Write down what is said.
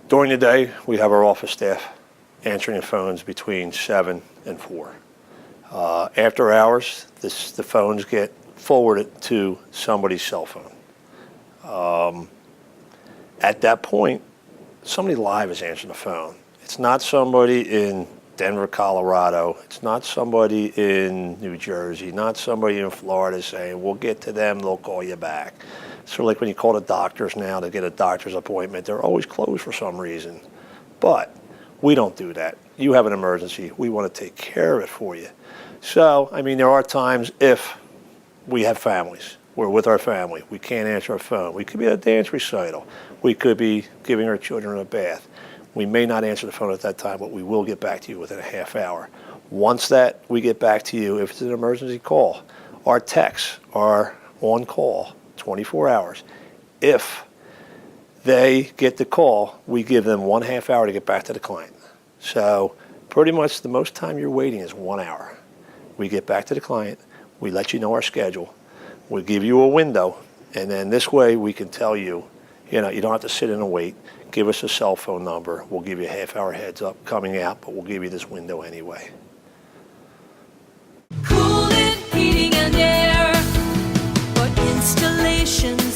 During the day, we have our office staff answering the phones between 7 and 4. After hours, the phones get forwarded to somebody's cell phone. At that point, somebody live is answering the phone. It's not somebody in Denver, Colorado. It's not somebody in New Jersey, not somebody in Florida saying, we'll get to them, they'll call you back. So like when you call the doctors now to get a doctor's appointment, they're always closed for some reason. But we don't do that. You have an emergency. We want to take care of it for you. So, I mean, there are times if we have families, we're with our family, we can't answer our phone. We could be at a dance recital. We could be giving our children a bath. We may not answer the phone at that time, but we will get back to you within a half hour. Once that we get back to you, if it's an emergency call, our techs are on call 24 hours. If they get the call, we give them 1/2 hour to get back to the client. So pretty much the most time you're waiting is 1 hour. We get back to the client, we let you know our schedule, we give you a window, and then this way we can tell you, you don't have to sit in and wait. Give us a cell phone number. We'll give you a half-hour heads up coming out, but we'll give you this window anyway. Cooling, heating, and air for installations